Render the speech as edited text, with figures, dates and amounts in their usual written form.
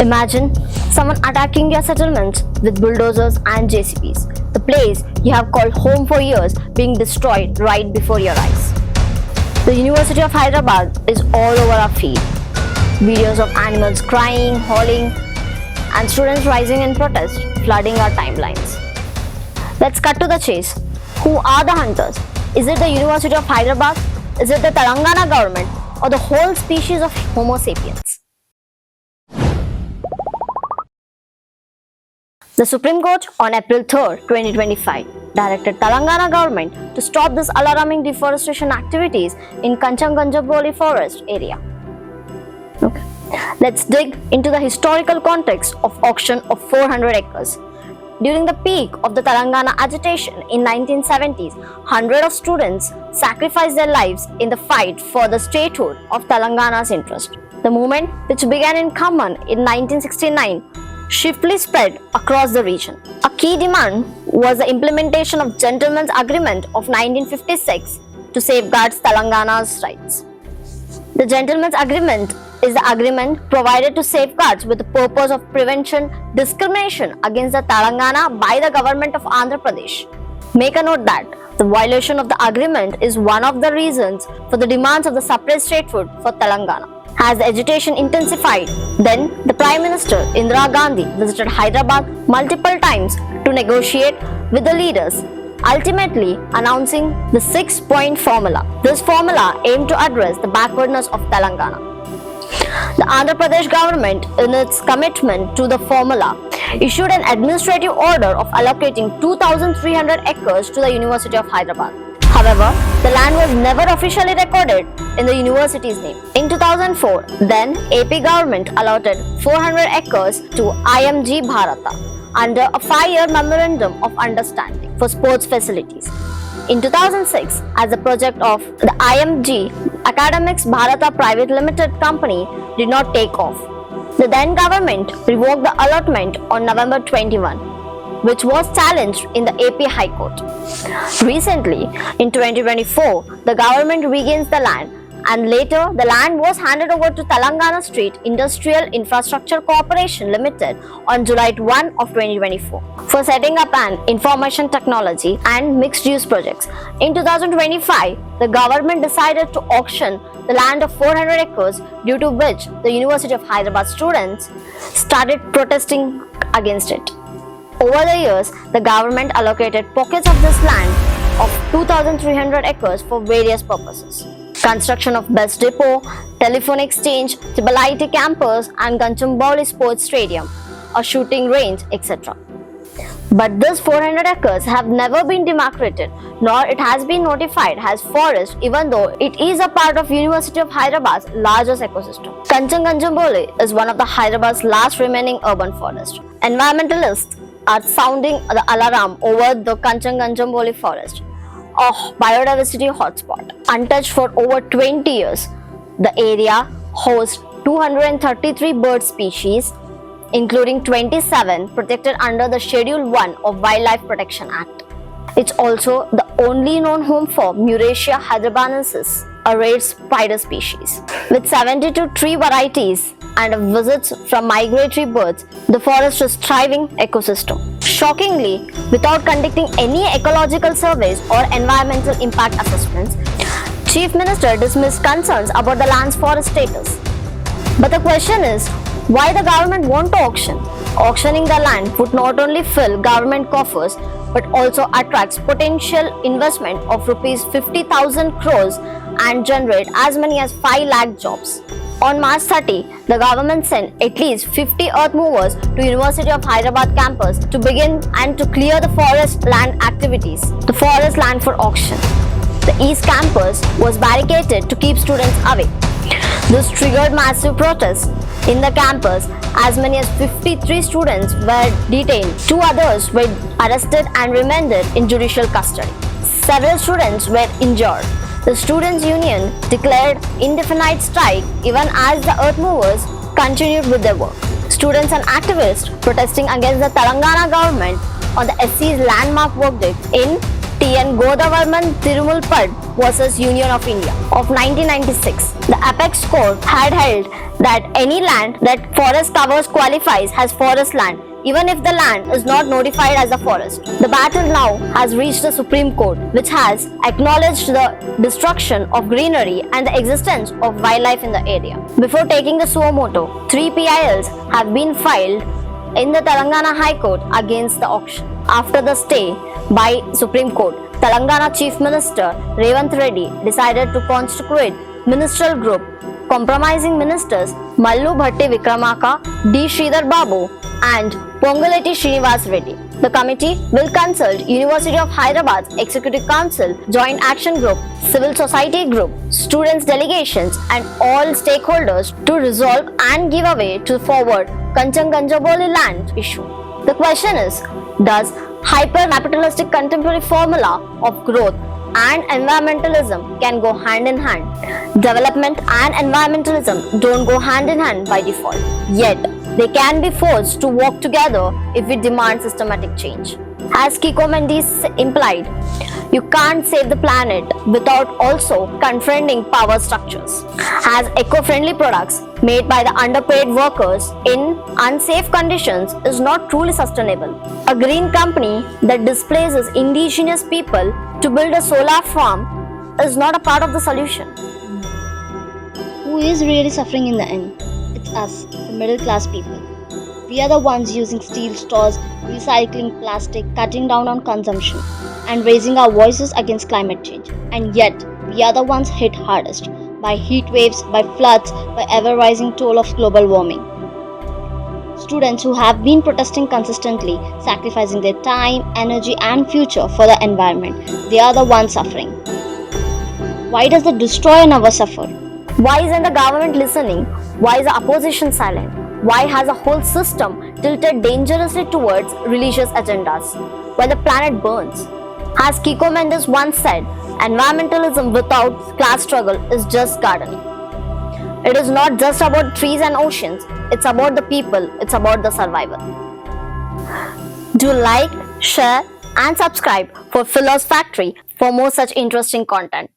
Imagine someone attacking your settlement with bulldozers and JCBs. The place you have called home for years being destroyed right before your eyes. The University of Hyderabad is all over our feed. Videos of animals crying, howling, and students rising in protest flooding our timelines. Let's cut to the chase. Who are the hunters? Is it the University of Hyderabad? Is it the Telangana government? Or the whole species of Homo sapiens? The Supreme Court on April 3, 2025 directed Telangana government to stop this alarming deforestation activities in Kancha Gachibowli forest area. Okay. Let's dig into the historical context of auction of 400 acres. During the peak of the Telangana agitation in 1970s, hundreds of students sacrificed their lives in the fight for the statehood of Telangana's interest. The movement, which began in Khamman in 1969, swiftly spread across the region. A key demand was the implementation of Gentleman's Agreement of 1956 to safeguard Telangana's rights. The Gentleman's Agreement is the agreement provided to safeguards with the purpose of prevention discrimination against the Telangana by the government of Andhra Pradesh. Make a note that the violation of the agreement is one of the reasons for the demands of the separate statehood for Telangana. As the agitation intensified, then the Prime Minister Indira Gandhi visited Hyderabad multiple times to negotiate with the leaders, ultimately announcing the 6-point formula. This formula aimed to address the backwardness of Telangana. The Andhra Pradesh government, in its commitment to the formula, issued an administrative order of allocating 2,300 acres to the University of Hyderabad. However, the land was never officially recorded in the university's name. In 2004, then AP government allotted 400 acres to IMG Bharata under a 5-year memorandum of understanding for sports facilities. In 2006, as the project of the IMG Academics Bharata Private Limited Company did not take off, the then government revoked the allotment on November 21, which was challenged in the AP High Court. Recently, in 2024, the government regains the land, and later the land was handed over to Telangana State Industrial Infrastructure Corporation Limited on July 1 of 2024 for setting up an information technology and mixed-use projects. In 2025, the government decided to auction the land of 400 acres, due to which the University of Hyderabad students started protesting against it. Over the years, the government allocated pockets of this land of 2,300 acres for various purposes. Construction of bus depot, telephone exchange, IT campus and Gachibowli Sports Stadium, a shooting range, etc. But these 400 acres have never been demarcated, nor it has been notified as forest, even though it is a part of University of Hyderabad's largest ecosystem. Kancha Gachibowli is one of the Hyderabad's last remaining urban forests. Environmentalists are sounding the alarm over the Kancha Gachibowli forest, a biodiversity hotspot. Untouched for over 20 years, the area hosts 233 bird species, including 27 protected under the Schedule 1 of Wildlife Protection Act. It's also the only known home for Muracea hyderabadiensis, a rare spider species. With 72 tree varieties and visits from migratory birds, the forest is a thriving ecosystem. Shockingly, without conducting any ecological surveys or environmental impact assessments, Chief Minister dismissed concerns about the land's forest status. But the question is, why the government want to auction? Auctioning the land would not only fill government coffers but also attracts potential investment of rupees 50,000 crores and generate as many as 5 lakh jobs. On March 30, the government sent at least 50 earth movers to University of Hyderabad campus to begin and to clear the forest land activities, the forest land for auction. The East campus was barricaded to keep students away. This triggered massive protests in the campus. As many as 53 students were detained. 2 others were arrested and remanded in judicial custody. Several students were injured. The Students' Union declared indefinite strike even as the earth movers continued with their work. Students and activists protesting against the Telangana government on the SC's landmark verdict in T.N. Godavarman Tirumulpad versus Union of India of 1996. The apex court had held that any land that forest covers qualifies as forest land even if the land is not notified as a forest. The battle now has reached the Supreme Court, which has acknowledged the destruction of greenery and the existence of wildlife in the area. Before taking the suo motu, 3 PILs have been filed in the Telangana High Court against the auction. After the stay by Supreme Court, Telangana Chief Minister Revant Reddy decided to constitute ministerial group compromising ministers Mallu Bhatti Vikramaka, D. Sridhar Babu and Ponguletti Srinivas Reddy. The committee will consult University of Hyderabad Executive Council, Joint Action Group, Civil Society Group, students delegations and all stakeholders to resolve and give away to forward Kancha Gachibowli land issue. The question is, does hyper-capitalistic contemporary formula of growth and environmentalism can go hand in hand? Development and environmentalism don't go hand in hand by default, yet they can be forced to work together if we demand systematic change. As Kiko Mendes implied, you can't save the planet without also confronting power structures. As eco-friendly products made by the underpaid workers in unsafe conditions is not truly sustainable. A green company that displaces indigenous people to build a solar farm is not a part of the solution. Who is really suffering in the end? It's us, the middle class people. We are the ones using steel straws, recycling plastic, cutting down on consumption, and raising our voices against climate change. And yet, we are the ones hit hardest by heat waves, by floods, by ever-rising toll of global warming. Students who have been protesting consistently, sacrificing their time, energy, and future for the environment, they are the ones suffering. Why does the destroyer never suffer? Why isn't the government listening? Why is the opposition silent? Why has a whole system tilted dangerously towards religious agendas while the planet burns? As Kiko Mendes once said, environmentalism without class struggle is just gardening. It is not just about trees and oceans, it's about the people, it's about the survival. Do like, share and subscribe for Philos Factory for more such interesting content.